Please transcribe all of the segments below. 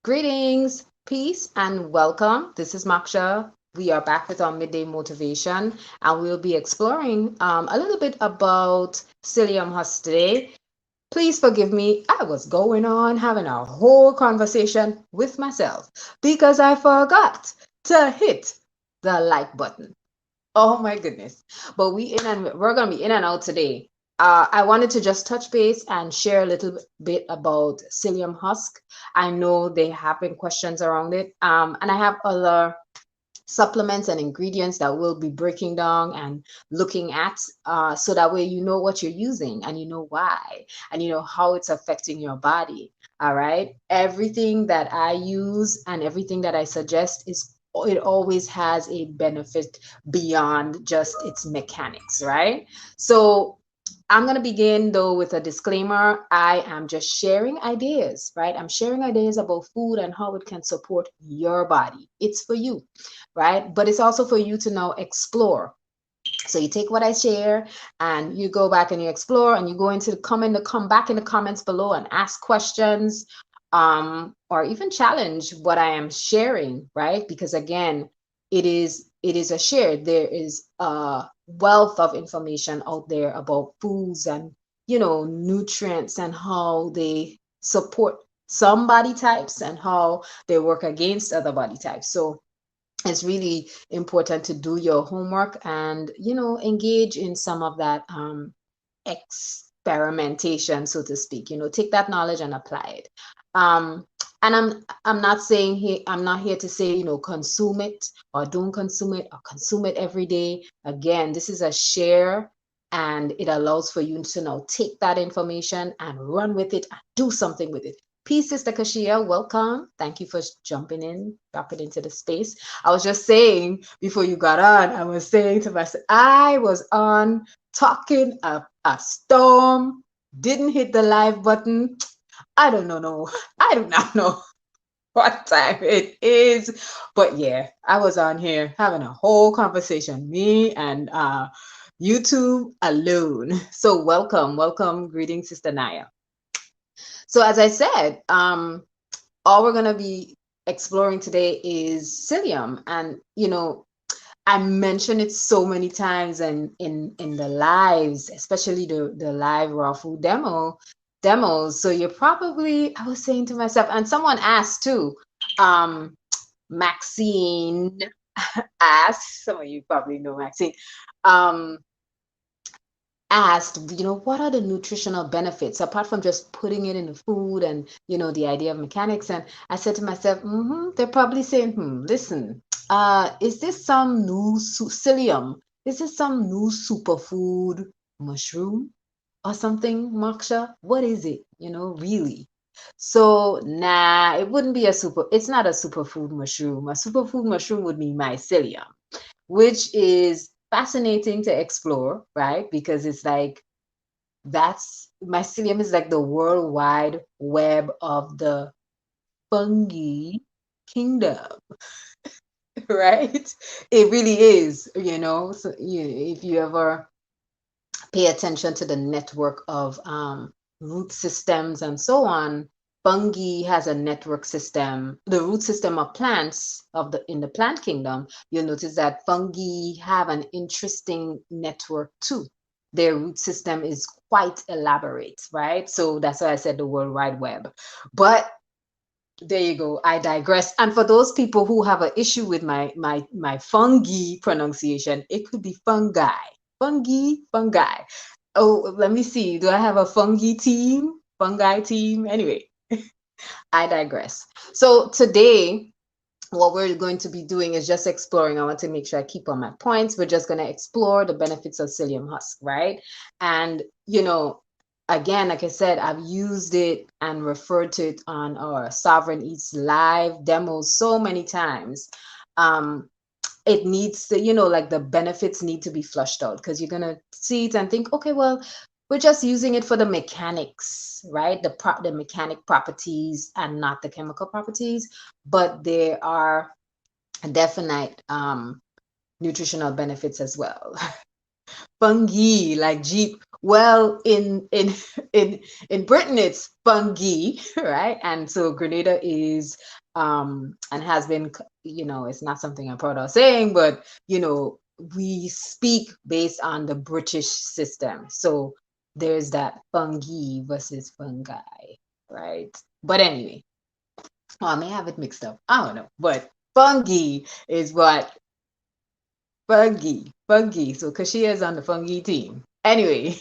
Greetings, peace, and welcome. This is Maksha. We are back with our midday motivation, and we'll be exploring a little bit about psyllium husk today. Please forgive me, I was going on having a whole conversation with myself because I forgot to hit the like button. Oh my goodness. But we're gonna be in and out today. I wanted to just touch base and share a little bit about psyllium husk. I know there have been questions around it. And I have other supplements and ingredients that we'll be breaking down and looking at, so that way you know what you're using and you know why and you know how it's affecting your body. All right. Everything that I use and everything that I suggest is it always has a benefit beyond just its mechanics, right? So I'm going to begin though with a disclaimer. I am just sharing ideas, right? I'm sharing ideas about food and how it can support your body. It's for you, right? But it's also for you to now explore. So you take what I share and you go back and you explore and you go into the come back in the comments below and ask questions, or even challenge what I am sharing, right? Because again, it is a share. There is a wealth of information out there about foods and nutrients and how they support some body types and how they work against other body types. So it's really important to do your homework and engage in some of that experimentation, so to speak. Take that knowledge and apply it. And I'm not saying here, I'm not here to say consume it or don't consume it or consume it every day. Again, this is a share, and it allows for you to now take that information and run with it and do something with it. Peace, Sister Kashia. Welcome. Thank you for jumping in, dropping into the space. I was just saying before you got on, I was saying to myself, I was on talking a storm, didn't hit the live button. I don't know. No, I do not know what time it is. But yeah, I was on here having a whole conversation, me and YouTube alone. So welcome, greetings, Sister Naya. So as I said, all we're gonna be exploring today is psyllium, and I mentioned it so many times and in the lives, especially the live raw food demos. So you're probably, I was saying to myself, and someone asked too, um, Maxine asked, some of you probably know Maxine, um, asked, what are the nutritional benefits apart from just putting it in the food and, the idea of mechanics? And I said to myself, they're probably saying, listen, is this some new psyllium? Is this some new superfood mushroom or something, Maksha? What is it, really? So, nah, it's not a superfood mushroom. A superfood mushroom would be mycelium, which is fascinating to explore, right? Because it's like that's mycelium is like the worldwide web of the fungi kingdom, right? It really is, So if you ever pay attention to the network of root systems and so on, fungi has a network system. The root system of plants in the plant kingdom, you'll notice that fungi have an interesting network too. Their root system is quite elaborate, right? So that's why I said the World Wide Web. But there you go. I digress. And for those people who have an issue with my fungi pronunciation, it could be fungi. Fungi. Oh, let me see. Do I have a fungi team? Fungi team? Anyway, I digress. So today, what we're going to be doing is just exploring. I want to make sure I keep on my points. We're just going to explore the benefits of psyllium husk, right? And, again, like I said, I've used it and referred to it on our Sovereign Eats live demos so many times. It needs to, like the benefits need to be flushed out, because you're going to see it and think, okay, well, we're just using it for the mechanics, right? The mechanic properties and not the chemical properties, but there are definite nutritional benefits as well. Fungi, like Jeep, Well, in in Britain, it's fungi, right? And so Grenada is and has been, it's not something I'm proud of saying, but we speak based on the British system. So there's that fungi versus fungi, right? But anyway, I may have it mixed up. I don't know, but fungi is what fungi. So Kashia is on the fungi team. Anyway,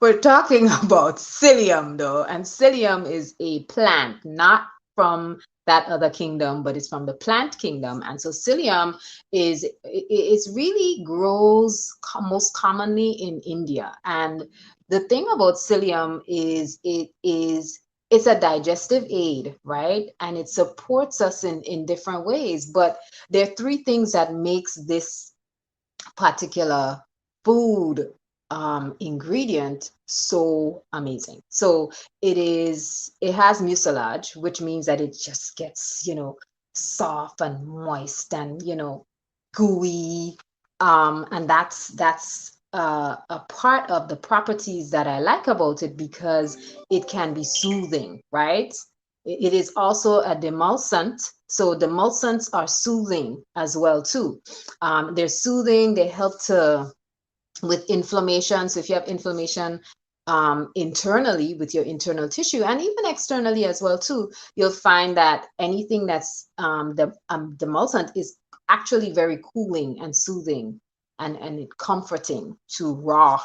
we're talking about psyllium though, and psyllium is a plant, not from that other kingdom, but it's from the plant kingdom. And so psyllium it's really grows most commonly in India. And the thing about psyllium is it's a digestive aid, right? And it supports us in different ways. But there are three things that makes this particular food ingredient so amazing. So it has mucilage, which means that it just gets, soft and moist and, gooey. And that's a part of the properties that I like about it because it can be soothing, right? It is also a demulcent. So demulcents are soothing as well too. They're soothing. They help to with inflammation. So if you have inflammation internally with your internal tissue and even externally as well too, you'll find that anything that's the demulcent is actually very cooling and soothing and comforting to raw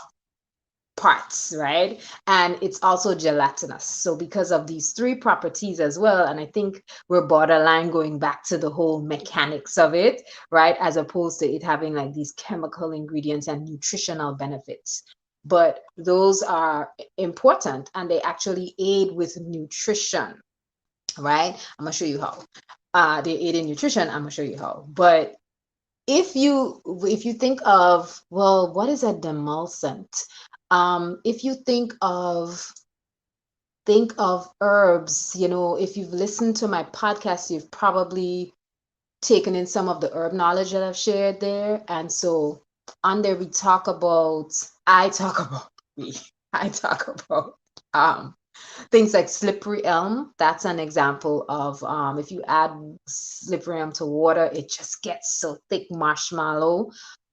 parts, right? And it's also gelatinous. So because of these three properties as well, and I think we're borderline going back to the whole mechanics of it, right? As opposed to it having like these chemical ingredients and nutritional benefits. But those are important and they actually aid with nutrition, right? I'm gonna show you how. They aid in nutrition, I'm gonna show you how. But if you think of, well, what is a demulcent? If you think of herbs, if you've listened to my podcast, you've probably taken in some of the herb knowledge that I've shared there. And so on there I talk about me. I talk about um things like slippery elm. That's an example of if you add slippery elm to water, it just gets so thick. Marshmallow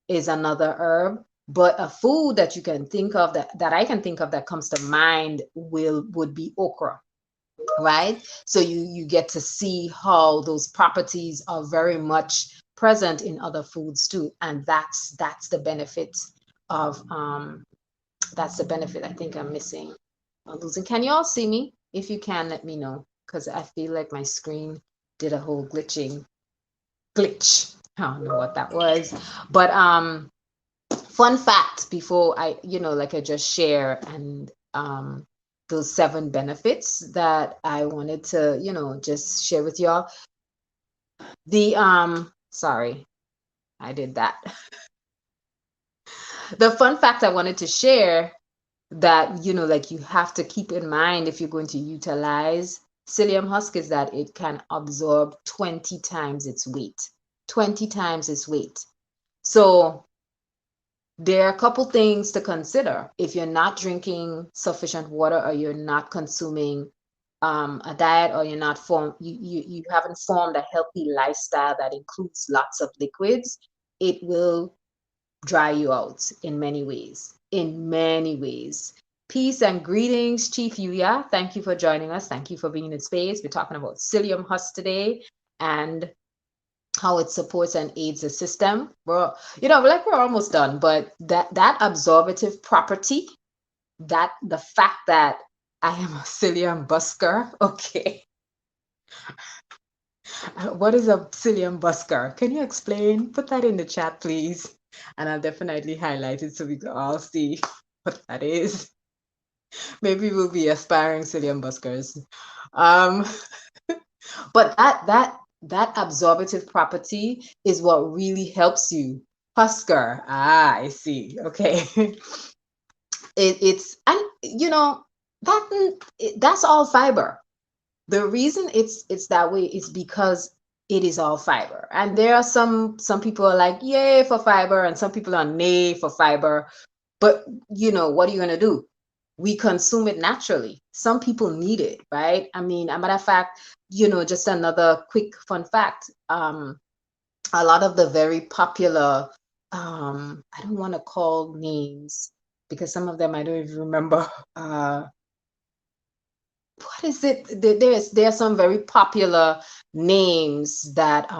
is another herb. But a food that you can think of that I can think of that comes to mind would be okra, right? So you get to see how those properties are very much present in other foods too, and that's the benefit of that's the benefit I think I'm missing or losing. Can you all see me? If you can, let me know because I feel like my screen did a whole glitch. I don't know what that was, but fun fact before like I just share and those 7 benefits that I wanted to, just share with y'all. The sorry, I did that. The fun fact I wanted to share that, like you have to keep in mind if you're going to utilize psyllium husk is that it can absorb 20 times its weight. 20 times its weight. So there are a couple things to consider if you're not drinking sufficient water or you're not consuming a diet or you're not you haven't formed a healthy lifestyle that includes lots of liquids. It will dry you out in many ways. In many ways. Peace and greetings, Chief Yuya. Thank you for joining us. Thank you for being in space. We're talking about psyllium husk today and how it supports and aids the system. We're almost done, but that absorbative property, that the fact that I am a psyllium busker, okay. What is a psyllium busker? Can you explain? Put that in the chat, please. And I'll definitely highlight it so we can all see what that is. Maybe we'll be aspiring psyllium buskers. Um, but that absorbative property is what really helps you. Husker. I see. Okay. It's and that's all fiber. The reason it's that way is because it is all fiber. And there are some people are like, yay for fiber, and some people are nay for fiber. But what are you going to do? We consume it naturally. Some people need it, right? I mean, a matter of fact, just another quick fun fact. A lot of the very popular, I don't want to call names because some of them I don't even remember. What is it? There are some very popular names that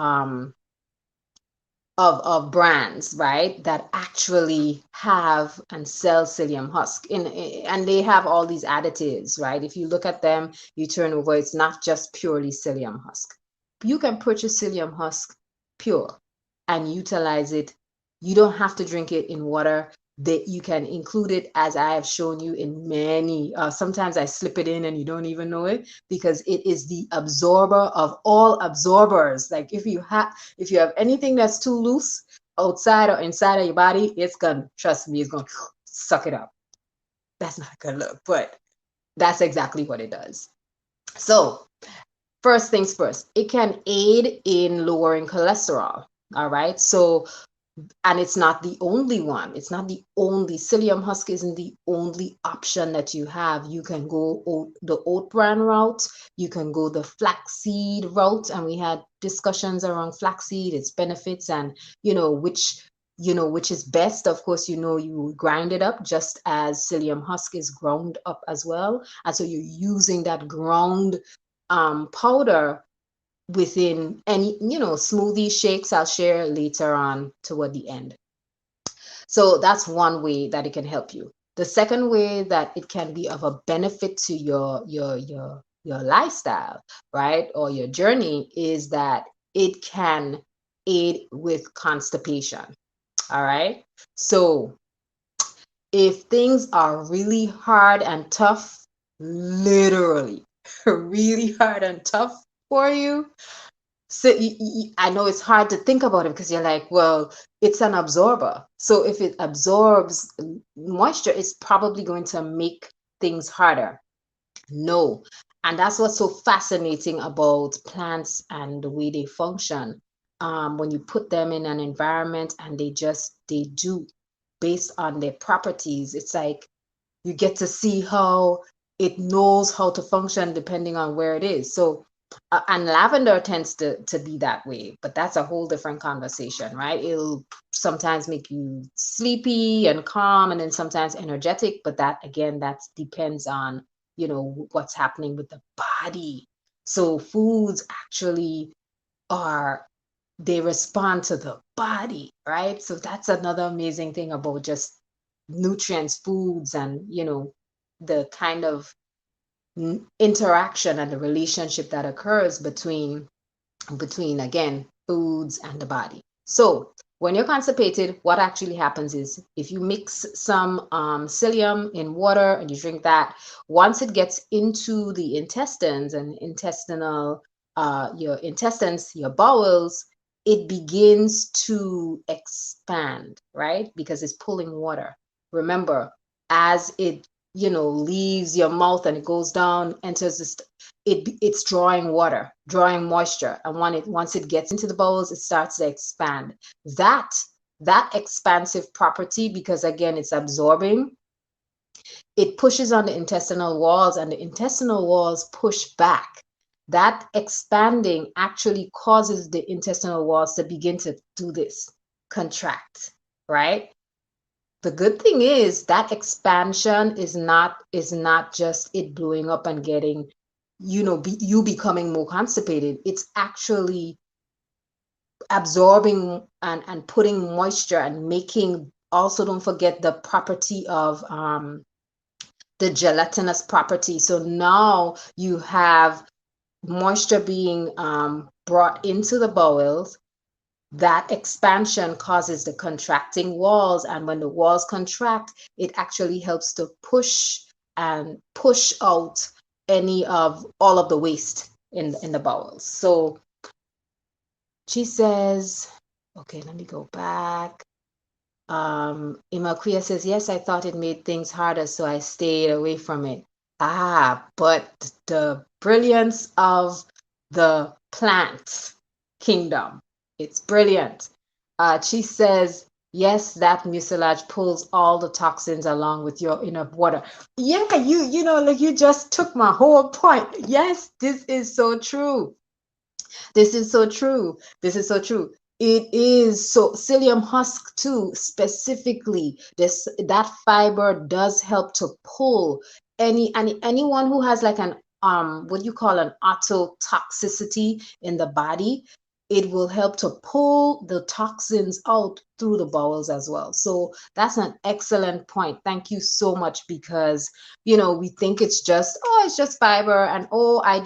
of brands, right, that actually have and sell psyllium husk and they have all these additives, right? If you look at them, you turn over, it's not just purely psyllium husk. You can purchase psyllium husk pure and utilize it. You don't have to drink it in water. That you can include it, as I have shown you, in many. Sometimes I slip it in and you don't even know it, because it is the absorber of all absorbers. Like if you have anything that's too loose outside or inside of your body, it's gonna, trust me, it's gonna suck it up. That's not a good look, but that's exactly what it does. So first things first, it can aid in lowering cholesterol. All right. So, and it's not the only one. It's not the only. Psyllium husk isn't the only option that you have. You can go the oat bran route. You can go the flaxseed route. And we had discussions around flaxseed, its benefits, and which is best. Of course, you grind it up just as psyllium husk is ground up as well. And so you're using that ground powder within any smoothie shakes I'll share later on toward the end. So that's one way that it can help you. The second way that it can be of a benefit to your lifestyle, right, or your journey, is that it can aid with constipation. All right. So if things are really hard and tough, literally really hard and tough for you, so I know it's hard to think about it because you're like, well, it's an absorber. So if it absorbs moisture, it's probably going to make things harder. No. And that's what's so fascinating about plants and the way they function. When you put them in an environment and they do based on their properties, it's like you get to see how it knows how to function depending on where it is. So, and lavender tends to be that way, but that's a whole different conversation, right? It'll sometimes make you sleepy and calm, and then sometimes energetic. But that again, that depends on what's happening with the body. So foods actually are, they respond to the body, right? So that's another amazing thing about just nutrients, foods, and the kind of interaction and the relationship that occurs between again foods and the body. So when you're constipated, what actually happens is if you mix some psyllium in water and you drink that, once it gets into the intestines and your intestines, your bowels, it begins to expand, right? Because it's pulling water. Remember, as it leaves your mouth and it goes down, enters this, it's drawing water, drawing moisture, and once it gets into the bowels, it starts to expand. That expansive property, because again it's absorbing, it pushes on the intestinal walls, and the intestinal walls push back. That expanding actually causes the intestinal walls to begin to do this, contract, right? The good thing is that expansion is not just it blowing up and getting you becoming more constipated. It's actually absorbing and putting moisture and making, also don't forget the property of the gelatinous property. So now you have moisture being brought into the bowels. That expansion causes the contracting walls, and when the walls contract, it actually helps to push out any of all of the waste in the bowels. So she says, okay, let me go back. Imakuya says, yes, I thought it made things harder, so I stayed away from it. But the brilliance of the plant kingdom, it's brilliant. She says, Yes, that mucilage pulls all the toxins along with your enough water. Yeah, like you just took my whole point. Yes, this is so true. This is so true. This is so true. It is so psyllium husk too, specifically. This that fiber does help to pull anyone who has like an what you call an autotoxicity in the body. It will help to pull the toxins out through the bowels as well. So that's an excellent point. Thank you so much, because we think it's just, oh, it's just fiber, and oh, I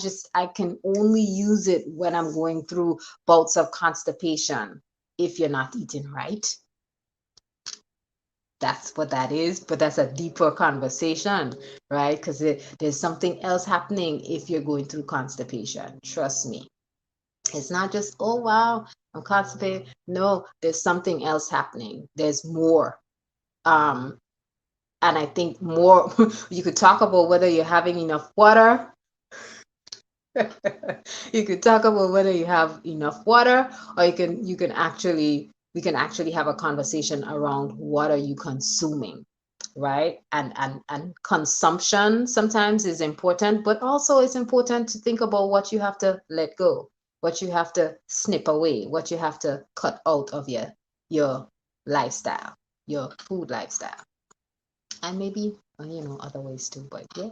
can only use it when I'm going through bouts of constipation. If you're not eating right, that's what that is. But that's a deeper conversation, right? Because there's something else happening if you're going through constipation. Trust me. It's not just, oh wow, I'm constipated. No, there's something else happening. There's more. um and I think more, you could talk about whether you're having enough water. You could talk about whether you have enough water, or you can actually we can actually have a conversation around what are you consuming, right? And consumption sometimes is important, but also it's important to think about what you have to let go, what you have to snip away, what you have to cut out of your lifestyle, your food lifestyle, and maybe other ways too. But yeah,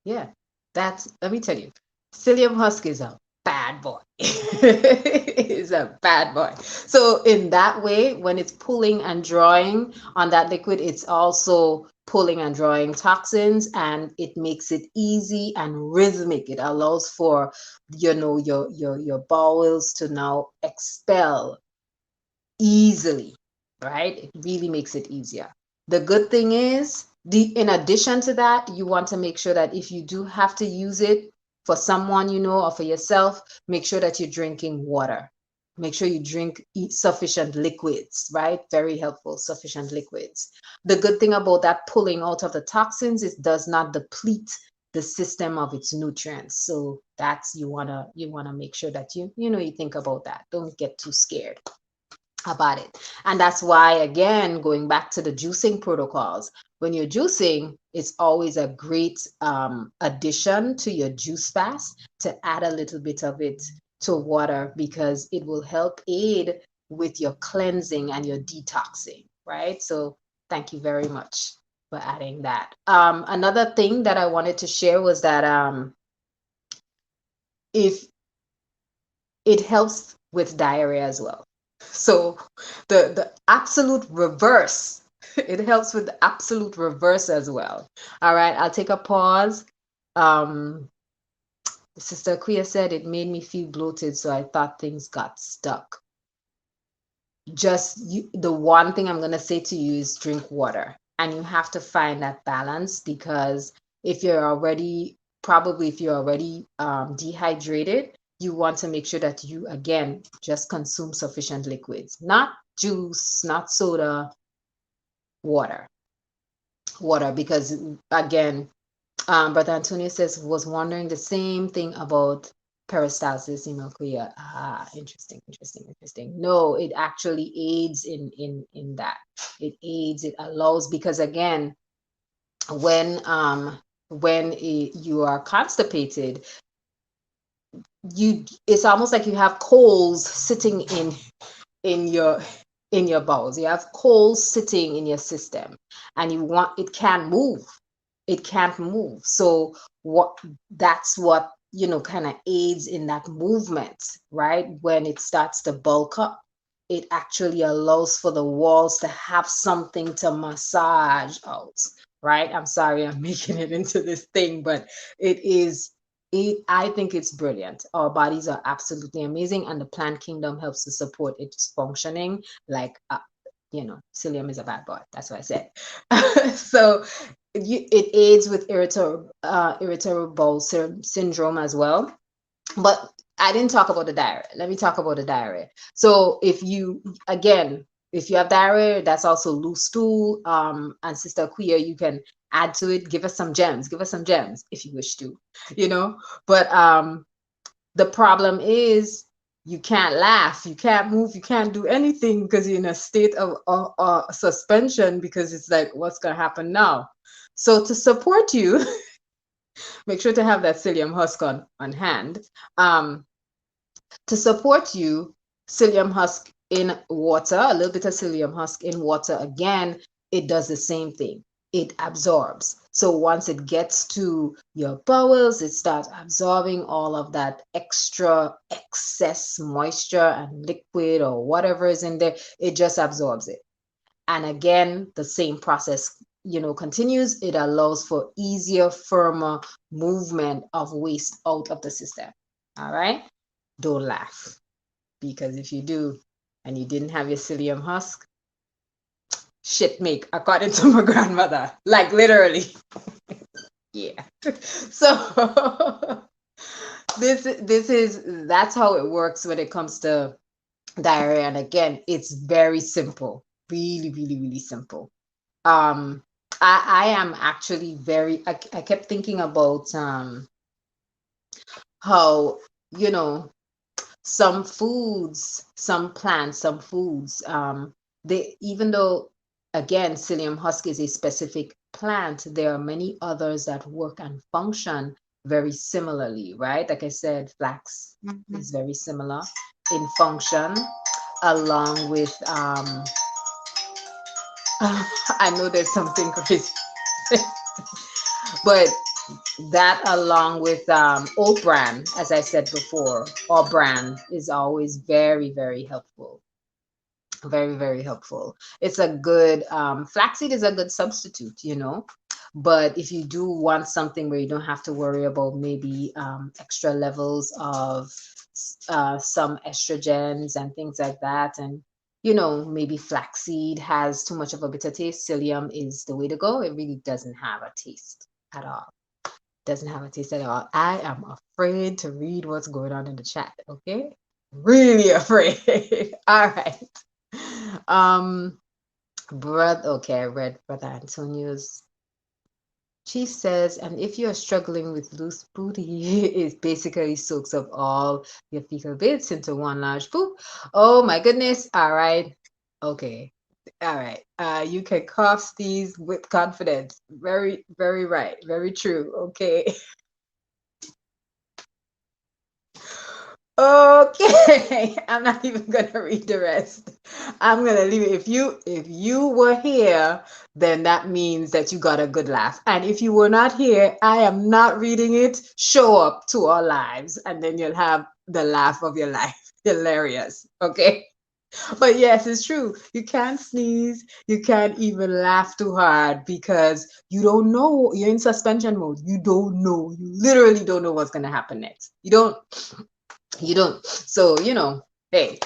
yeah, that's, let me tell you, psyllium husk is a bad boy. Is a bad boy. So in that way, when it's pulling and drawing on that liquid, it's also pulling and drawing toxins, and it makes it easy and rhythmic. It allows for your bowels to now expel easily, right? It really makes it easier. The good thing is, in addition to that, you want to make sure that if you do have to use it for someone or for yourself, make sure that you're drinking water. Make sure you eat sufficient liquids, right? Very helpful, sufficient liquids. The good thing about that pulling out of the toxins is it does not deplete the system of its nutrients. So that's, you wanna make sure that you think about that. Don't get too scared about it. And that's why, again, going back to the juicing protocols, when you're juicing, it's always a great addition to your juice fast to add a little bit of it to water, because it will help aid with your cleansing and your detoxing, right? So thank you very much for adding that. Another thing that I wanted to share was that if it helps with diarrhea as well. So the absolute reverse, it helps with the absolute reverse as well. All right, I'll take a pause. Um, Sister Quia said it made me feel bloated, so I thought things got stuck. The one thing I'm gonna say to you is drink water, and you have to find that balance, because if you're already dehydrated, you want to make sure that you again just consume sufficient liquids, not juice, not soda, water. Because again, Brother Antonio says, was wondering the same thing about peristalsis in Korea. Ah, interesting, interesting, interesting. No, it actually aids in that. It aids, it allows, because again, when you are constipated, it's almost like you have coals sitting in your bowels. You have coals sitting in your system, and it can't move. It can't move. So that's what kind of aids in that movement, right? When it starts to bulk up, it actually allows for the walls to have something to massage out, right? I'm sorry I'm making it into this thing, but it is I think it's brilliant. Our bodies are absolutely amazing, and the plant kingdom helps to support its functioning. Like, psyllium is a bad boy. That's what I said. So it aids with irritable bowel syndrome as well. But I didn't talk about the diarrhea. Let me talk about the diarrhea. So if you have diarrhea, that's also loose stool. And Sister Queer, you can add to it. Give us some gems. Give us some gems if you wish to. But the problem is you can't laugh, you can't move, you can't do anything because you're in a state of suspension, because it's like, what's going to happen now? So to support you, make sure to have that psyllium husk on hand. Um, to support you, psyllium husk in water, a little bit of psyllium husk in water. Again, it does the same thing. It absorbs. So once it gets to your bowels, it starts absorbing all of that extra excess moisture and liquid or whatever is in there. It just absorbs it. And again, the same process, continues. It allows for easier, firmer movement of waste out of the system. All right. Don't laugh, because if you do and you didn't have your psyllium husk, shit make, according to my grandmother, like literally. Yeah. So that's how it works when it comes to diarrhea. And again, it's very simple, really, really, really simple. I am actually I kept thinking about how, you know some foods, some plants, some foods, they, even though, again, psyllium husk is a specific plant, there are many others that work and function very similarly, right? Like I said, flax is very similar in function, along with I know there's something crazy, but that, along with oat bran, as I said before, or bran, is always very, very helpful. Very, very helpful. It's a good, flaxseed is a good substitute. But if you do want something where you don't have to worry about maybe extra levels of some estrogens and things like that, and maybe flaxseed has too much of a bitter taste, psyllium is the way to go. It really doesn't have a taste at all. Doesn't have a taste at all. I am afraid to read what's going on in the chat. Okay, really afraid. All right. Um, okay, I read Brother Antonio's. She says, and if you're struggling with loose booty, it basically soaks up all your fecal bits into one large poop. Oh my goodness. All right. Okay. All right. You can cough these with confidence. Very, very right. Very true. Okay. Okay, I'm not even gonna read the rest. I'm gonna leave it. If you were here, then that means that you got a good laugh. And if you were not here, I am not reading it. Show up to our lives, and then you'll have the laugh of your life. Hilarious. Okay. But yes, it's true. You can't sneeze. You can't even laugh too hard because you don't know. You're in suspension mode. You don't know. You literally don't know what's gonna happen next. You don't. So, hey,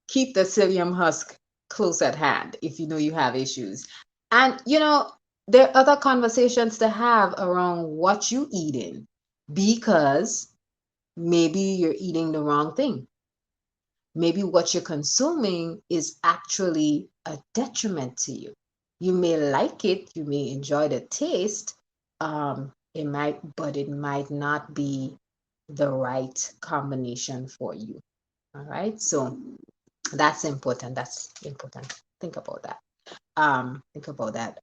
keep the psyllium husk close at hand if you know you have issues. And, there are other conversations to have around what you eating, because maybe you're eating the wrong thing. Maybe what you're consuming is actually a detriment to you. You may like it, you may enjoy the taste, but it might not be the right combination for you. All right, so that's important. That's important. Think about that. Think about that.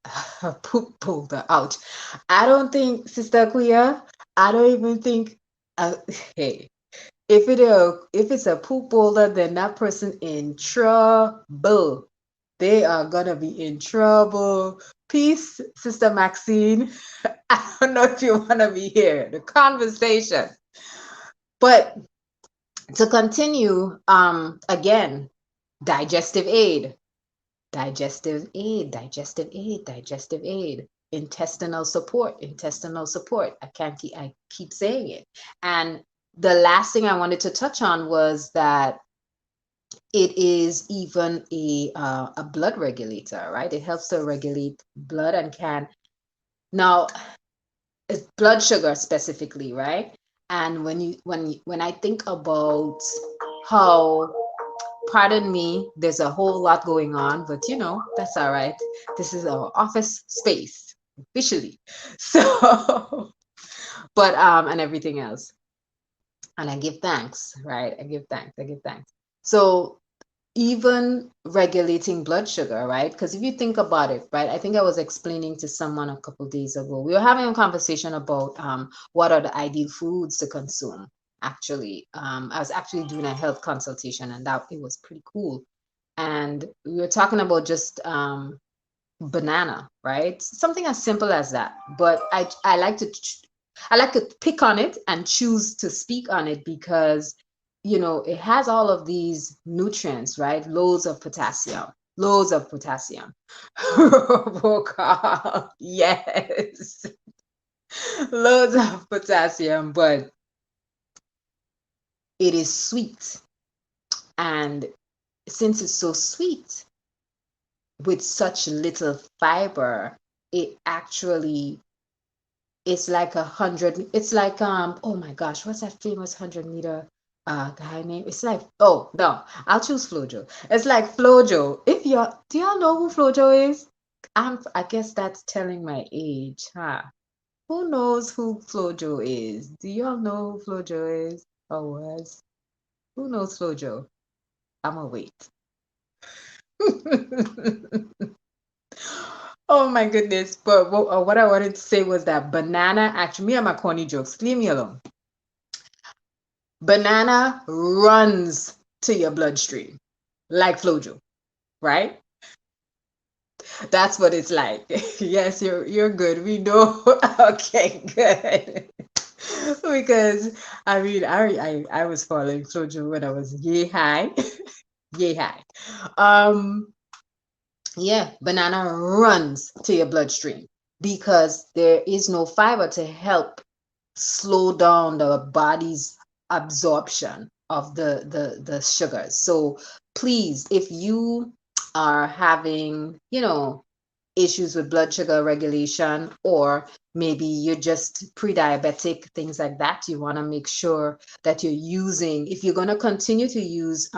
Poop boulder. Ouch. I don't think, Sister Queer, I don't even think. Hey, if it's a poop boulder, then that person in trouble. They are gonna be in trouble. Peace, Sister Maxine. I don't know if you want to be here. The conversation, but to continue, again, digestive aid, digestive aid, digestive aid, digestive aid, intestinal support. I keep saying it. And the last thing I wanted to touch on was that it is even a blood regulator, right? It helps to regulate blood and can now, it's blood sugar specifically, right? And when I think about how, pardon me, there's a whole lot going on, but that's all right. This is our office space officially. So, but and everything else. and I give thanks, right? I give thanks. I give thanks. So even regulating blood sugar, right? Because if you think about it, right, I think I was explaining to someone a couple days ago. We were having a conversation about what are the ideal foods to consume. Actually, I was actually doing a health consultation, and that it was pretty cool. And we were talking about just banana, right? Something as simple as that. But I like to I like to pick on it and choose to speak on it because it has all of these nutrients, right? Loads of potassium. Loads of potassium. Vocal. Yes. Loads of potassium, but it is sweet. And since it's so sweet with such little fiber, it actually it's like 100. It's like oh my gosh, what's that famous 100-meter guy name? It's like, oh no, I'll choose Flojo. It's like Flojo. If y'all Do y'all know who Flojo is? I guess that's telling my age, huh? Who knows who Flojo is? Do y'all know who Flojo is or was? Who knows Flojo? I'm gonna wait. Oh my goodness. But what I wanted to say was that banana, actually, me and my corny jokes, leave me alone. Banana runs to your bloodstream like Flojo, right? That's what it's like. Yes, you're good. We know. Okay, good. Because I was following Flojo when I was yay high. Yay high. Um yeah, banana runs to your bloodstream because there is no fiber to help slow down the body's absorption of the sugars. So please, if you are having, issues with blood sugar regulation, or maybe you're just pre-diabetic, things like that, you want to make sure that you're using, if you're going to continue to use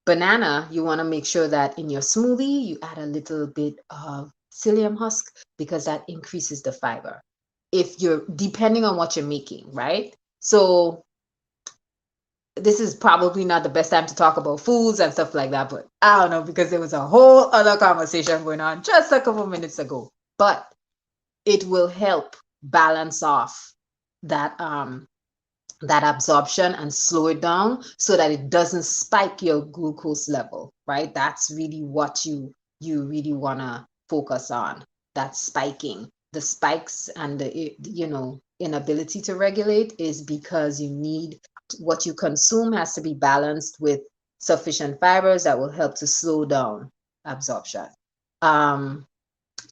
banana, you want to make sure that in your smoothie you add a little bit of psyllium husk because that increases the fiber. If you're depending on what you're making, right? So this is probably not the best time to talk about foods and stuff like that, but I don't know because there was a whole other conversation going on just a couple minutes ago. But it will help balance off that that absorption and slow it down so that it doesn't spike your glucose level, right? That's really what you really want to focus on, that spiking. The spikes and the inability to regulate is because you need, what you consume has to be balanced with sufficient fibers that will help to slow down absorption.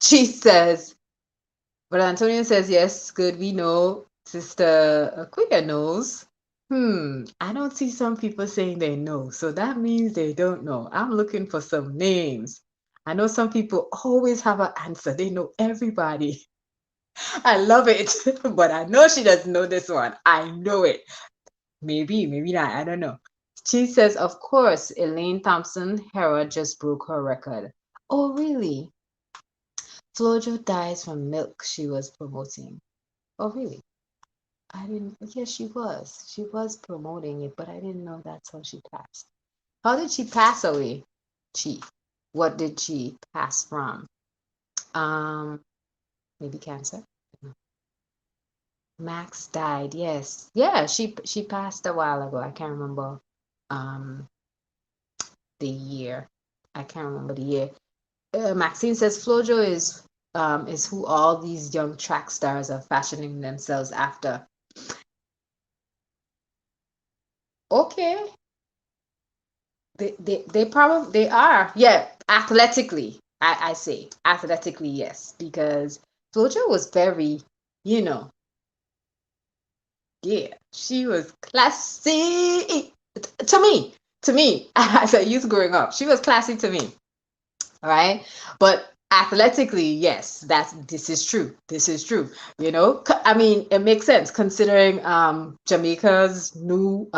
She says, but Antonio says, yes, good, we know. Sister Aquia knows. I don't see some people saying they know. So that means they don't know. I'm looking for some names. I know some people always have an answer. They know everybody. I love it. But I know she doesn't know this one. I know it. Maybe, maybe not. I don't know. She says, of course, Elaine Thompson Hera just broke her record. Oh, really? Flojo dies from milk she was promoting. Oh, really? I didn't. Yes, she was. She was promoting it, but I didn't know that's how she passed. How did she pass away, Chief? What did she pass from? Um, Maybe cancer. Max died. Yes, yeah. She passed a while ago. I can't remember um the year. I can't remember the year. Maxine says Flojo is who all these young track stars are fashioning themselves after. Okay, they probably they are. Yeah, athletically. I say athletically, yes, because Flojo was very, you know, yeah, she was classy to me. To me, as a youth growing up, she was classy to me. All right. But athletically, yes, this is true. This is true. I mean, it makes sense considering Jamaica's new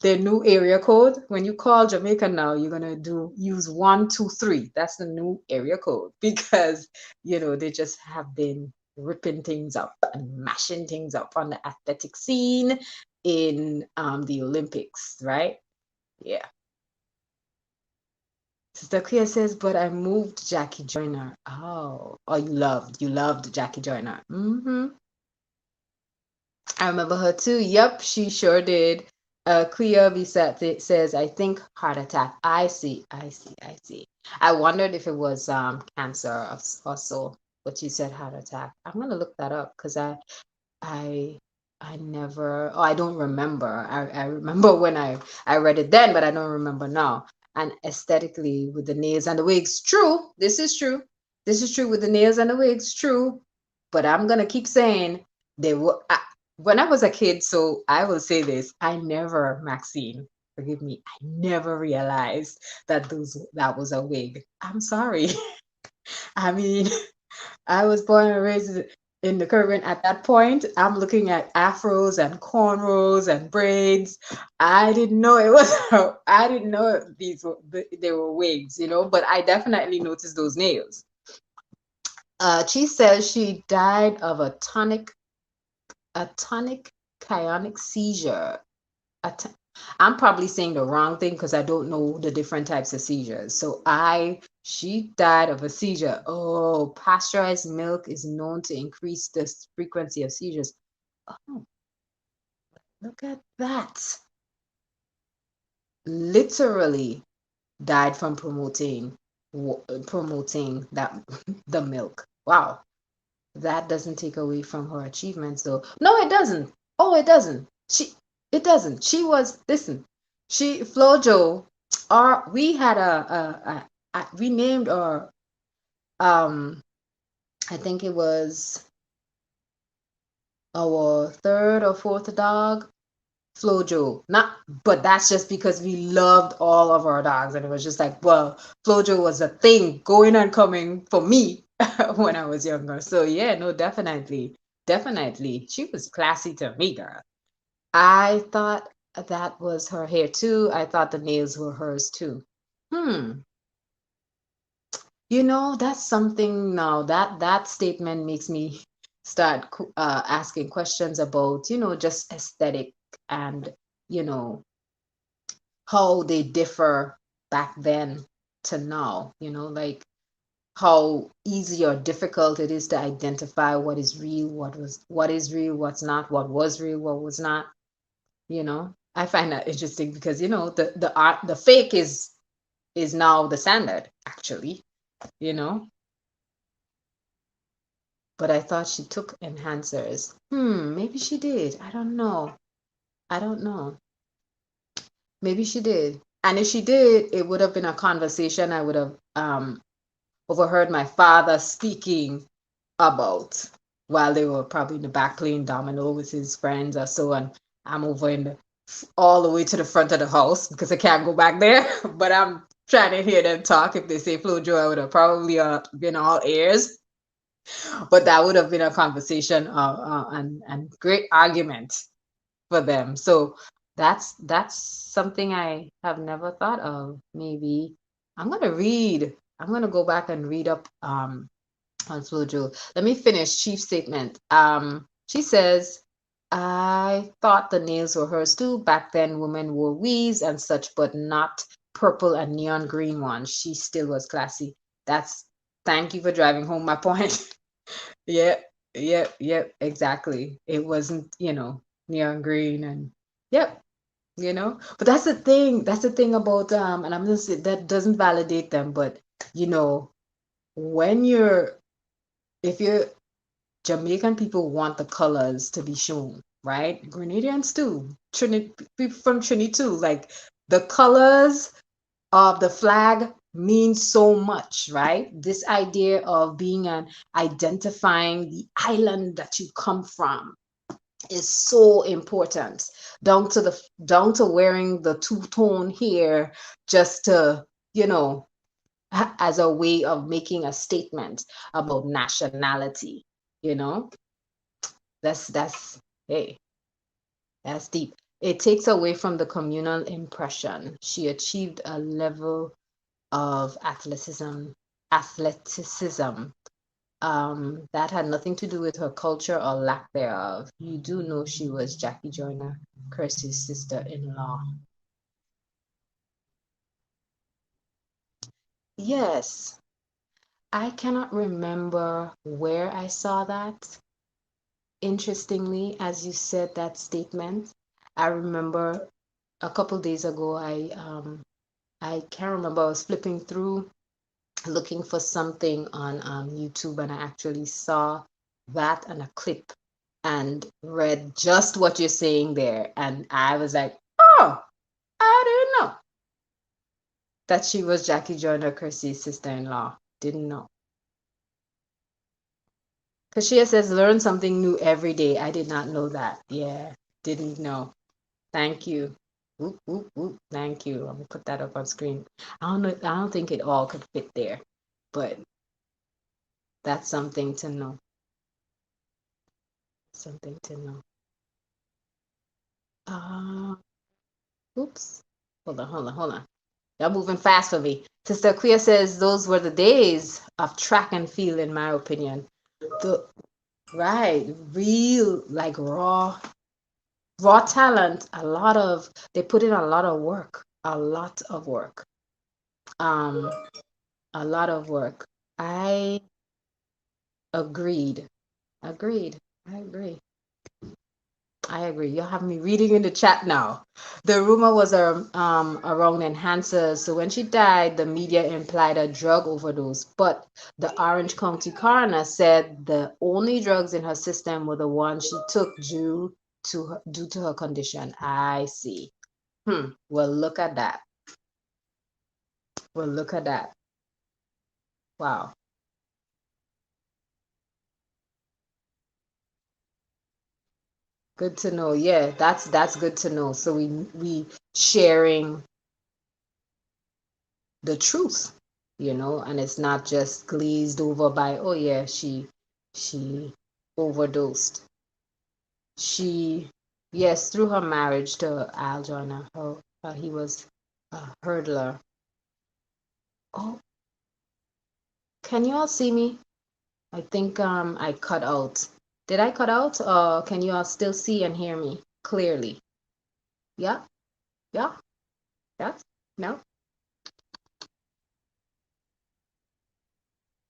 their new area code. When you call Jamaica now, you're gonna use 123. That's the new area code because they just have been ripping things up and mashing things up on the athletic scene in the Olympics, right? Yeah. Sister Clea says, but I moved Jackie Joyner. Oh, you loved Jackie Joyner. I remember her too. Yep, she sure did. Clea Bisette says, I think heart attack. I see. I wondered if it was cancer or so, but she said heart attack. I'm gonna look that up because I I never, I don't remember. I remember when I read it then, but I don't remember now. And aesthetically with the nails and the wigs, true. This is true. This is true with the nails and the wigs, true. But I'm gonna keep saying they were when I was a kid, so I will say this, I never, Maxine, forgive me, I never realized that was a wig. I'm sorry. I mean, I was born and raised in the Caribbean. At that point, I'm looking at afros and cornrows and braids. I didn't know it was. I didn't know they were wigs, But I definitely noticed those nails. She says she died of a tonic clonic seizure. I'm probably saying the wrong thing because I don't know the different types of seizures. So she died of a seizure. Oh, pasteurized milk is known to increase the frequency of seizures. Oh, look at that. Literally died from promoting that the milk. Wow. That doesn't take away from her achievements though. No, it doesn't. Oh, it doesn't. It doesn't. She was, listen, Flojo, we had we named our, I think it was our third or fourth dog, Flojo. Not, but that's just because we loved all of our dogs. And it was just like, well, Flojo was a thing going and coming for me when I was younger. So yeah, no, definitely. Definitely. She was classy to me, girl. I thought that was her hair too. I thought the nails were hers too. Hmm. That's something now that statement makes me start asking questions about, just aesthetic and, you know, how they differ back then to now, like how easy or difficult it is to identify what is real, what is real, what's not, what was real, what was not. I find that interesting because the art, the fake is now the standard actually, you know but I thought she took enhancers. Maybe she did. I don't know. Maybe she did. And if she did, it would have been a conversation I would have overheard my father speaking about while they were probably in the back playing domino with his friends or so, and I'm over all the way to the front of the house because I can't go back there. But I'm trying to hear them talk. If they say Flo Joe, I would have probably been all ears. But that would have been a conversation and great argument for them. So that's something I have never thought of. Maybe I'm gonna go back and read up on Flojo. Let me finish Chief's statement. She says, I thought the nails were hers too. Back then, women wore weaves and such, but not purple and neon green ones. She still was classy. Thank you for driving home my point. Yep, yep, exactly. It wasn't, neon green and yep, But that's the thing. That's the thing about and I'm gonna say that doesn't validate them, but you know, when if you're Jamaican people want the colors to be shown, right? Grenadians too. People from Trinity too. Like the colors of the flag means so much, right? This idea of being an identifying the island that you come from is so important. Down to wearing the two-tone hair just to, you know, as a way of making a statement about nationality, you know? That's hey, that's deep. It takes away from the communal impression. She achieved a level of athleticism That had nothing to do with her culture or lack thereof. You do know she was Jackie Joyner Kersey's sister-in-law. Yes, I cannot remember where I saw that. Interestingly, as you said that statement, I remember a couple days ago, I can't remember, I was flipping through looking for something on YouTube, and I actually saw that and a clip and read just what you're saying there. And I was like, oh, I didn't know that she was Jackie Joyner Kersey's sister-in-law. Didn't know. Kashia says, learn something new every day. I did not know that. Yeah, didn't know. Thank you. Whoop, whoop, whoop. Thank you. I'm gonna put that up on screen. I don't know, I don't think it all could fit there, but that's something to know. Something to know. Oops. Hold on. Y'all moving fast for me. Sister Queer says those were the days of track and field, in my opinion. The right, real, like raw talent. They put in a lot of work. A lot of work. Um, a lot of work. I agreed. Agreed. I agree. I agree. You'll have me reading in the chat now. The rumor was around enhancers. So when she died, the media implied a drug overdose. But the Orange County coroner said the only drugs in her system were the ones she took due to her condition. I see. Well, look at that. Well, look at that. Wow. Good to know. Yeah, that's good to know. So we sharing the truth, and it's not just glazed over by, oh yeah, she overdosed. She, yes, through her marriage to Al Joyner, he was a hurdler. Oh, can you all see me? I think I cut out. Did I cut out, or can you all still see and hear me clearly? Yeah, yeah, yeah. No.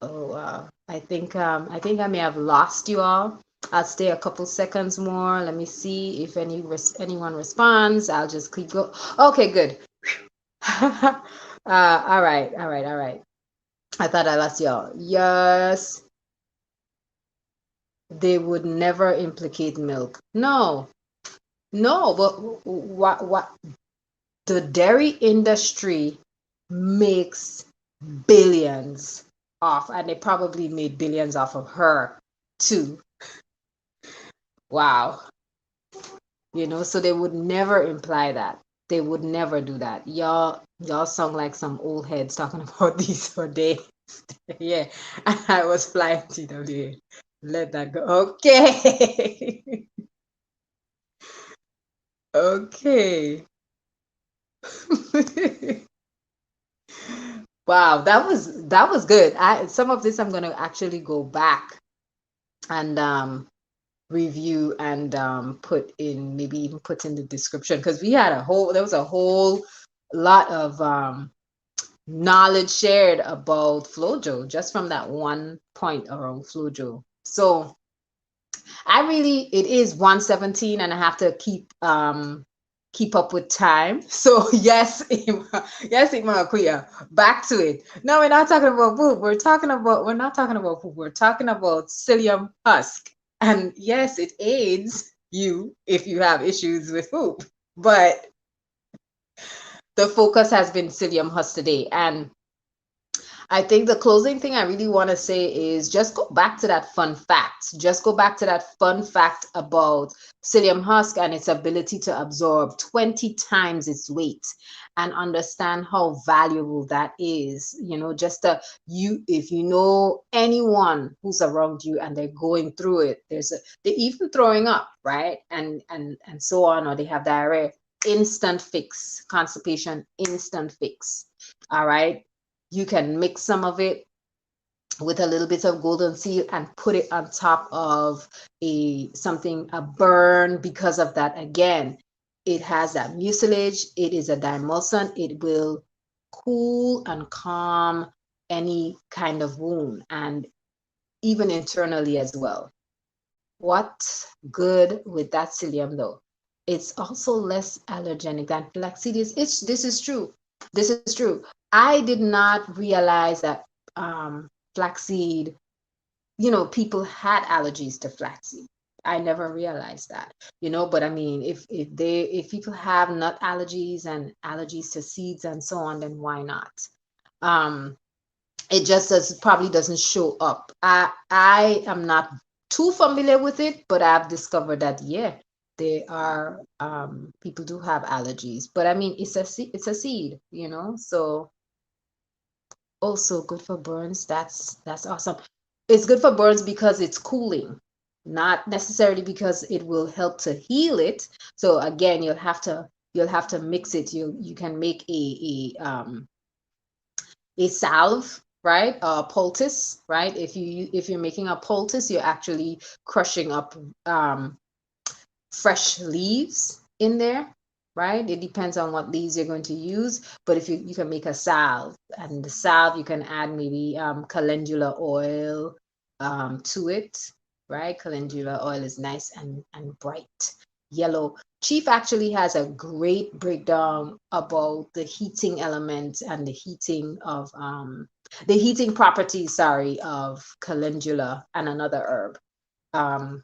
Oh wow. I think I may have lost you all. I'll stay a couple seconds more. Let me see if anyone responds. I'll just keep go. Okay, good. All right, all right, all right. I thought I lost y'all. Yes, they would never implicate milk. No, no, but what the dairy industry makes billions off, and they probably made billions off of her too. Wow. So they would never imply that. They would never do that. Y'all sound like some old heads talking about these for days. Yeah. And I was flying TWA. Let that go. Okay. Okay. Wow, that was good. Some of this I'm gonna actually go back and review and maybe even put in the description, because there was a whole lot of knowledge shared about Flojo just from that one point around Flojo. So it is 1:17 and I have to keep up with time. So yes, yes, Queer, back to it. No, we're not talking about poop. We're not talking about poop. We're talking about psyllium husk. And yes, it aids you if you have issues with poop. But the focus has been psyllium husk today. And I think the closing thing I really want to say is just go back to that fun fact. Just go back to that fun fact about psyllium husk and its ability to absorb 20 times its weight, and understand how valuable that is. If you know anyone who's around you and they're going through it, they're even throwing up, right? And so on, or they have diarrhea, instant fix. Constipation, instant fix. All right, you can mix some of it with a little bit of golden seal and put it on top of a burn. Because of that, again, it has that mucilage, it is a dimulsant, it will cool and calm any kind of wound, and even internally as well. What's good with that psyllium though? It's also less allergenic than flaxseed is. This is true. This is true. I did not realize that flaxseed, people had allergies to flaxseed. I never realized that, but I mean, if people have nut allergies and allergies to seeds and so on, then why not? Um, it just probably doesn't show up. I am not too familiar with it, but I've discovered that, yeah, there are people do have allergies. But I mean, it's a seed, so also good for burns. That's awesome. It's good for burns because it's cooling, not necessarily because it will help to heal it. So again, you'll have to mix it. You can make a salve, right? A poultice, right? If you're making a poultice, you're actually crushing up fresh leaves in there, right? It depends on what leaves you're going to use, but if you can make a salve, and the salve you can add maybe calendula oil to it, right? Calendula oil is nice and bright yellow. Chief actually has a great breakdown about the heating element and the heating properties, sorry, of calendula and another herb. Um,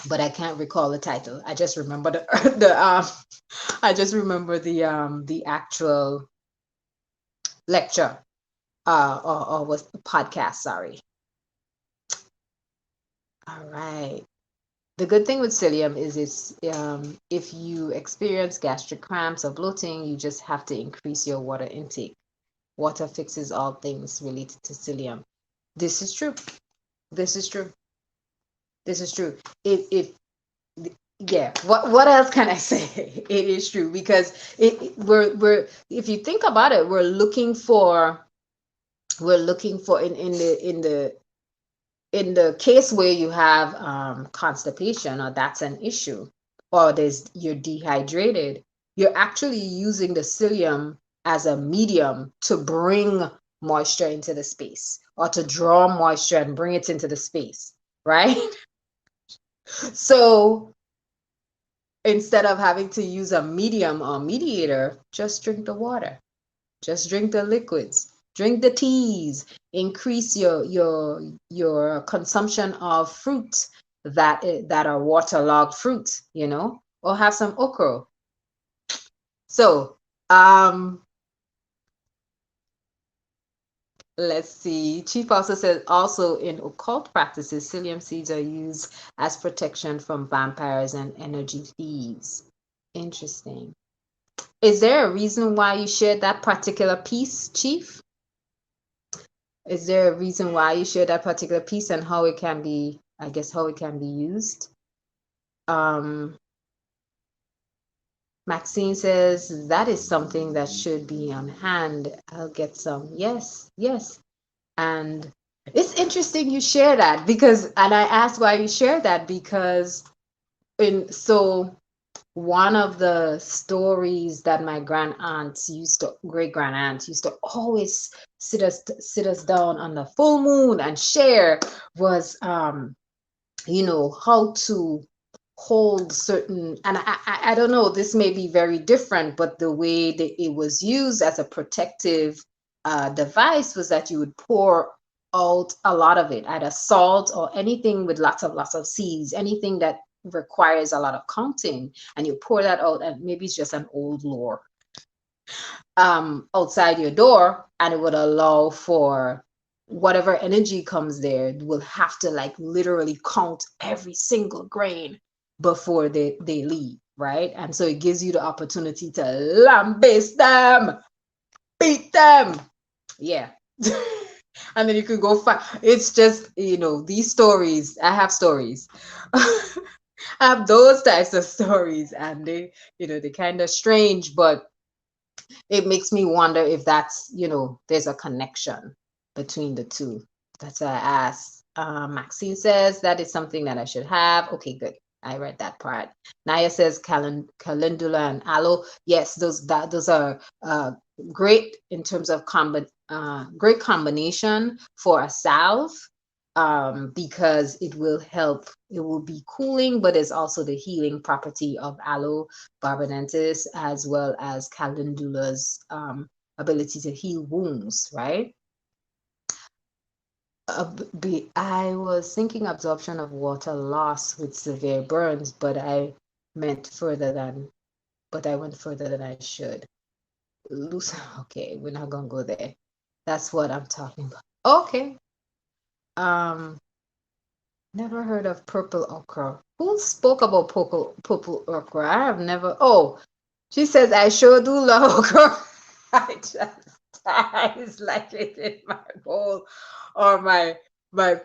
but I can't recall the title. I just remember I just remember the actual lecture or was podcast, sorry. All right. The good thing with psyllium is if you experience gastric cramps or bloating, you just have to increase your water intake. Water fixes all things related to psyllium. This is true. This is true. This is true. If yeah, what else can I say? It is true because we're if you think about it, we're looking for in the case where you have constipation, or that's an issue, or you're dehydrated, you're actually using the psyllium as a medium to bring moisture into the space, or to draw moisture and bring it into the space, right? So instead of having to use a medium or mediator, just drink the water. Just drink the liquids. Drink the teas. Increase your consumption of fruit that are waterlogged fruit, or have some okra. So, let's see. Chief also says also in occult practices, psyllium seeds are used as protection from vampires and energy thieves. Interesting. Is there a reason why you shared that particular piece, Chief? Is there a reason why you shared that particular piece and how it can be, I guess, how it can be used? Um, Maxine says that is something that should be on hand. I'll get some. Yes, yes. And it's interesting you share that and I asked why you share that because one of the stories that my great grand aunt used to always sit us down on the full moon and share was how to hold certain, and I don't know, this may be very different, but the way that it was used as a protective device was that you would pour out a lot of it, either salt or anything with lots of seeds, anything that requires a lot of counting, and you pour that out, and maybe it's just an old lore outside your door, and it would allow for whatever energy comes there will have to like literally count every single grain before they leave, right? And so it gives you the opportunity to lambaste them, beat them, yeah. And then you can go find. It's just, these stories, I have stories. I have those types of stories, and they're kind of strange, but it makes me wonder if there's a connection between the two. That's why I asked. Maxine says that is something that I should have. Okay, good. I read that part. Naya says calendula and aloe. Yes, those are great in terms of great combination for a salve, because it will help. It will be cooling, but it's also the healing property of aloe barbadensis as well as calendula's ability to heal wounds, right? I was thinking absorption of water loss with severe burns, but I went further than I should. Loose, okay, we're not gonna go there. That's what I'm talking about. Okay. Um, Never heard of purple okra. Who spoke about purple okra? I have never. Oh, she says I sure do love okra. I just it's like it in my bowl or my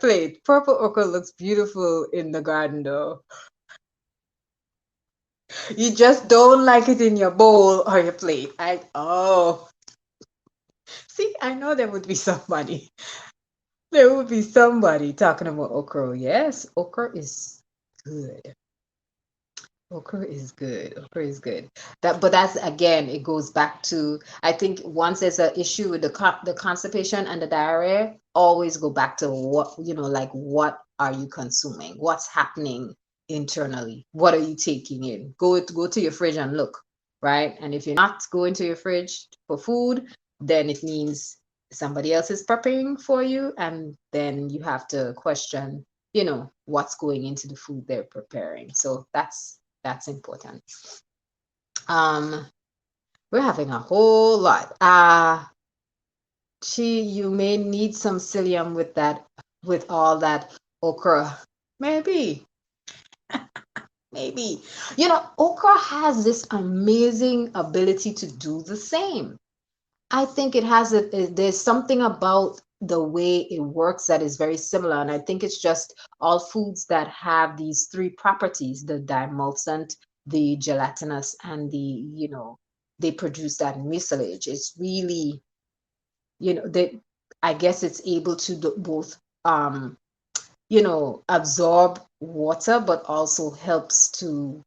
plate. Purple okra looks beautiful in the garden though. You just don't like it in your bowl or your plate. See, I know there would be somebody. There would be somebody talking about okra. Yes, okra is good. Okra is good. Okra is good. But that's again, it goes back to, I think once there's an issue with the constipation and the diarrhea, always go back to what, like what are you consuming? What's happening internally? What are you taking in? Go to your fridge and look, right? And if you're not going to your fridge for food, then it means somebody else is preparing for you, and then you have to question, what's going into the food they're preparing. So that's important. Um, we're having a whole lot. You may need some psyllium with all that okra. Maybe, maybe. Okra has this amazing ability to do the same. I think there's something about the way it works that is very similar. And I think it's just all foods that have these three properties, the dimulsant, the gelatinous, and they produce that mucilage. It's really, they, I guess it's able to do both, absorb water, but also helps to,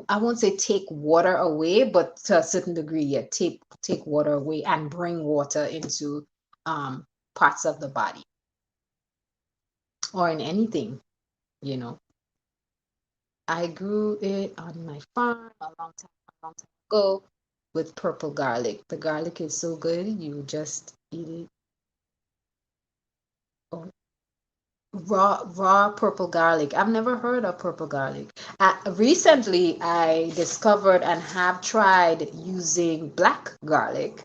I won't say take water away, but to a certain degree, yeah, take water away and bring water into parts of the body or in anything, you know. I grew it on my farm a long time ago with purple garlic. The garlic is so good, you just eat it. Oh, raw purple garlic. I've never heard of purple garlic. Recently, I discovered and have tried using black garlic,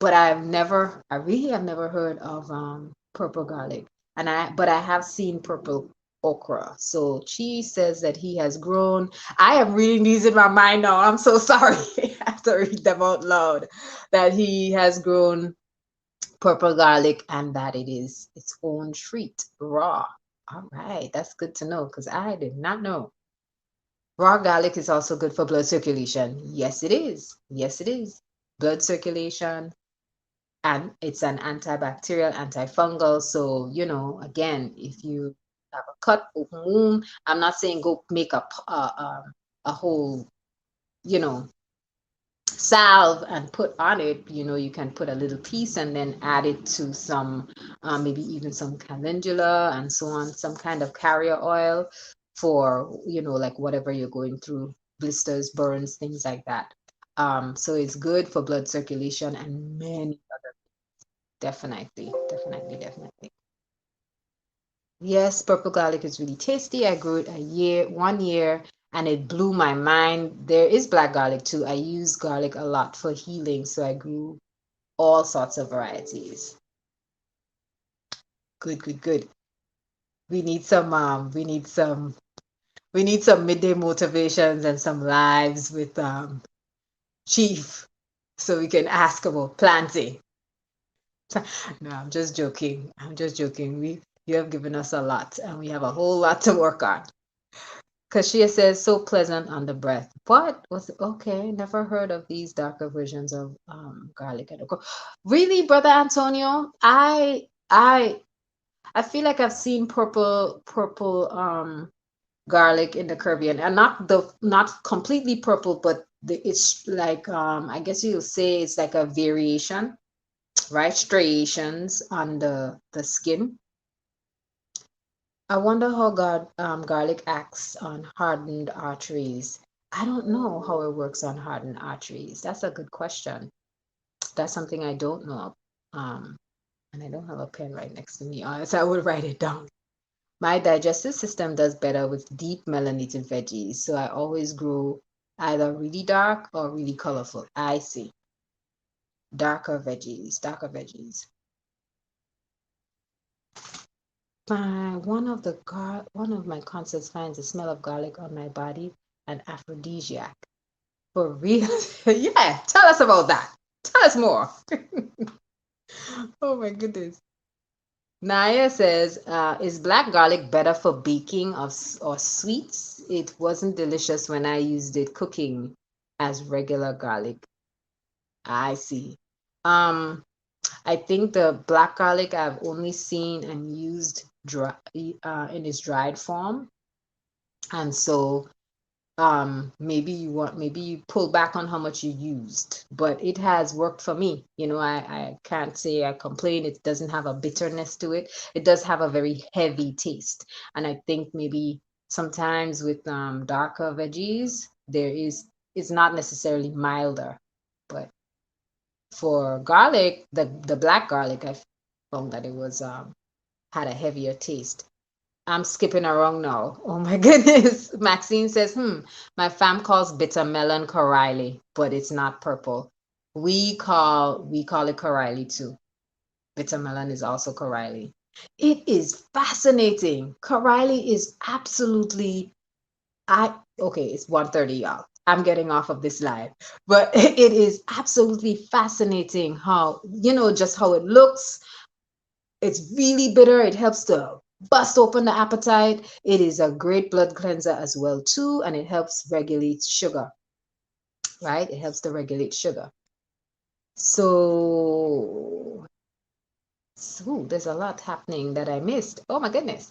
but I really have never heard of purple garlic. But I have seen purple okra. So Chi says that he has grown. I am reading these in my mind now. I'm so sorry. I have to read them out loud. That he has grown purple garlic and that it is its own treat, raw. All right, that's good to know because I did not know. Raw garlic is also good for blood circulation. Yes, it is. Yes, it is. Blood circulation, and it's an antibacterial, antifungal. So, again, if you have a cut, open wound, I'm not saying go make a whole, you know, salve and put on it. You can put a little piece and then add it to some, maybe even some calendula and so on, some kind of carrier oil for, like whatever you're going through, blisters, burns, things like that. So it's good for blood circulation and many other, definitely, definitely, definitely. Yes, purple garlic is really tasty. I grew it 1 year, and it blew my mind. There is black garlic too. I use garlic a lot for healing, so I grew all sorts of varieties. Good, good, good. We need some we need some midday motivations and some lives with Chief so we can ask about planting. No, I'm just joking. I'm just joking. You have given us a lot and we have a whole lot to work on. Kashia says, so pleasant on the breath. What was it? Okay, never heard of these darker versions of garlic and okra. Really, Brother Antonio? I feel like I've seen purple garlic in the Caribbean, and not completely purple, but it's like I guess you'll say it's like a variation, right? Striations on the skin. I wonder how garlic acts on hardened arteries. I don't know how it works on hardened arteries. That's a good question. That's something I don't know. Um, and I don't have a pen right next to me, or else I would write it down. My digestive system does better with deep melanated veggies, so I always grow either really dark or really colorful. I see. Darker veggies, darker veggies. One of my concerts finds the smell of garlic on my body an aphrodisiac. For real? Yeah, tell us about that. Tell us more. Oh my goodness. Naya says, is black garlic better for baking or sweets? It wasn't delicious when I used it cooking as regular garlic. I see. Um, I think the black garlic I've only seen and used in its dried form. And so maybe you pull back on how much you used, but it has worked for me. I can't say I complain. It doesn't have a bitterness to it. It does have a very heavy taste, and I think maybe sometimes with darker veggies it's not necessarily milder, but for garlic, the black garlic, I found that it was had a heavier taste. I'm skipping around now. Oh my goodness. Maxine says, my fam calls bitter melon Coraili, but it's not purple. We call it Coraili too. Bitter melon is also Coraili. It is fascinating. Coraili is absolutely okay, it's 1:30, y'all. I'm getting off of this live. But it is absolutely fascinating how, just how it looks. It's really bitter. It helps to bust open the appetite. It is a great blood cleanser as well too, and it helps regulate sugar, right? It helps to regulate sugar. So there's a lot happening that I missed. Oh my goodness.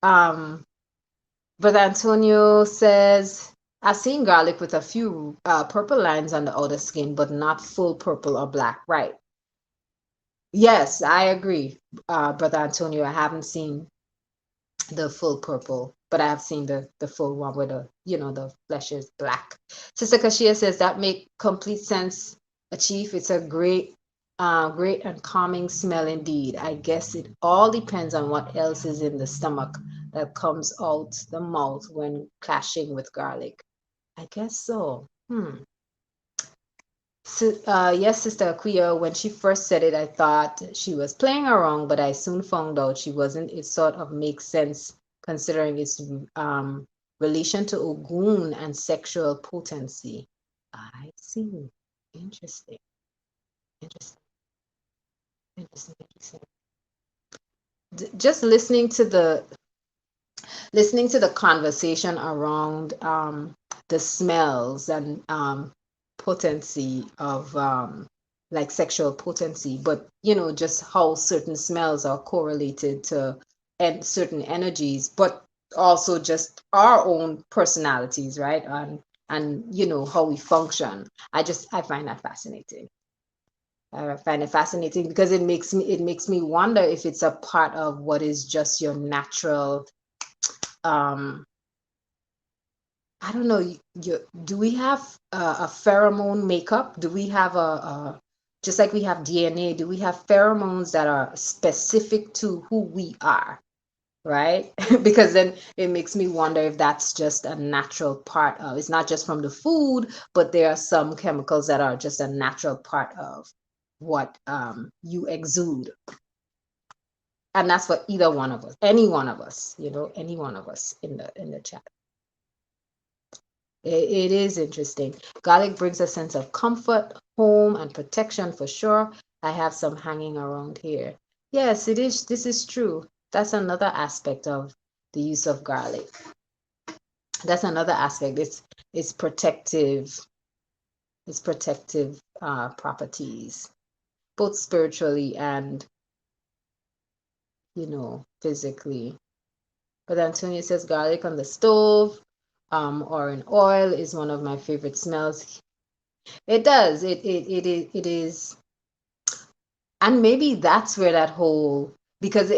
Um, but Antonio says, I've seen garlic with a few purple lines on the outer skin, but not full purple or black. Right. Yes, I agree, Brother Antonio. I haven't seen the full purple, but I have seen the full one where the flesh is black. Sister Kashia says that make complete sense, Chief. It's a great and calming smell indeed. I guess it all depends on what else is in the stomach that comes out the mouth when clashing with garlic. I guess so. Yes, Sister Akuya, when she first said it, I thought she was playing around, but I soon found out she wasn't. It sort of makes sense considering its relation to Ogun and sexual potency. I see. Interesting. Interesting. Interesting. Interesting. Just listening to the conversation around the smells and potency of like sexual potency, but just how certain smells are correlated to and certain energies, but also just our own personalities, right? And how we function. I find that fascinating. I find it fascinating because it makes me wonder if it's a part of what is just your natural um I don't know. Do we have a pheromone makeup? Do we have just like we have DNA, do we have pheromones that are specific to who we are, right? Because then it makes me wonder if that's just a natural part of, it's not just from the food, but there are some chemicals that are just a natural part of what you exude. And that's for either one of us, any one of us, any one of us in the chat. It is interesting. Garlic brings a sense of comfort, home, and protection for sure. I have some hanging around here. Yes, it is. This is true. That's another aspect of the use of garlic. That's another aspect. It's protective. It's protective properties, both spiritually and physically. But Antonia says garlic on the stove, or in oil is one of my favorite smells. It does. It is, and maybe that's where that whole, because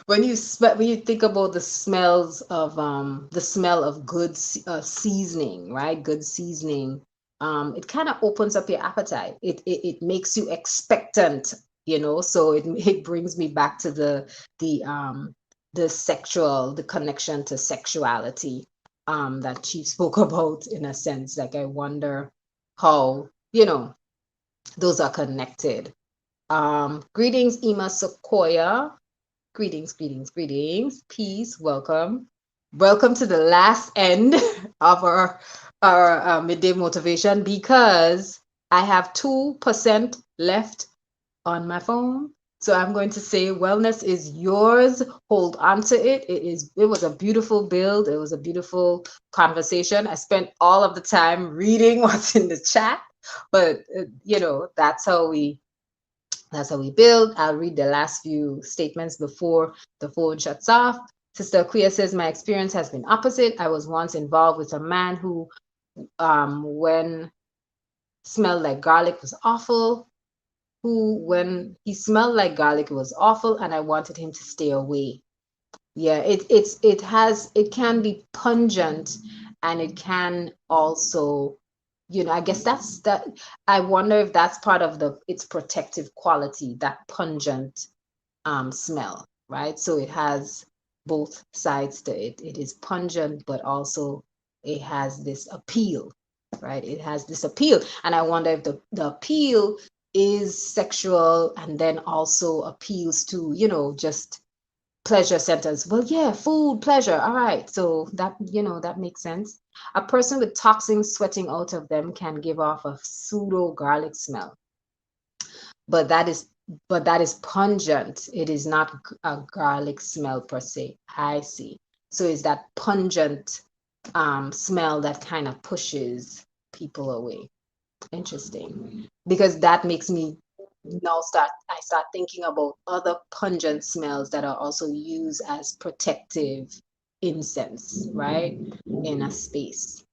when you think about the smell of good seasoning, right? Good seasoning, it kind of opens up your appetite. It makes you expectant, so it brings me back to the the connection to sexuality, that she spoke about, in a sense. Like, I wonder how, those are connected. Greetings, Ima Sequoia. Greetings, greetings, greetings. Peace. Welcome. Welcome to the last end of our midday motivation, because I have 2% left on my phone. So I'm going to say wellness is yours. Hold on to it. It was a beautiful build. It was a beautiful conversation. I spent all of the time reading what's in the chat, but that's how we build. I'll read the last few statements before the phone shuts off. Sister Akuya says, my experience has been opposite. I was once involved with a man who, when smelled like garlic, was awful. When he smelled like garlic, it was awful, and I wanted him to stay away. Yeah, it can be pungent, and it can also, I guess that I wonder if that's part of its protective quality, that pungent smell, right? So it has both sides to it. It is pungent, but also it has this appeal, right? It has this appeal. And I wonder if the appeal is sexual, and then also appeals to, just pleasure centers. Well, yeah, food, pleasure. All right. So that makes sense. A person with toxins sweating out of them can give off a pseudo garlic smell, but that is pungent. It is not a garlic smell per se. I see. So it's that pungent smell that kind of pushes people away. Interesting, because that makes me now start thinking about other pungent smells that are also used as protective incense, right, in a space.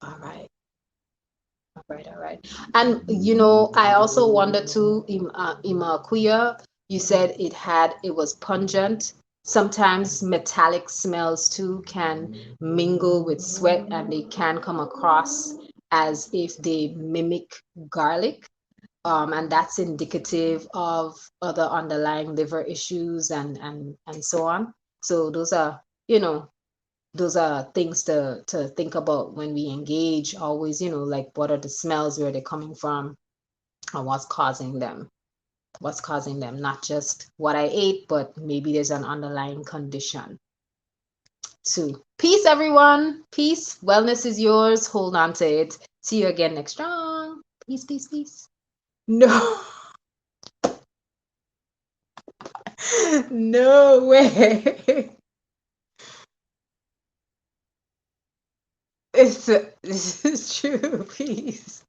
All right. All right, all right. And I also wonder too, Ima Akuya, you said it was pungent. Sometimes metallic smells too can mingle with sweat, and they can come across as if they mimic garlic. And that's indicative of other underlying liver issues, and so on. So those are things to think about when we engage. Always, like, what are the smells, where they're coming from, and what's causing them, not just what I ate, but maybe there's an underlying condition too. Peace, everyone. Peace. Wellness is yours. Hold on to it. See you again next strong. Peace, peace, peace. No. No way. This is true. Peace.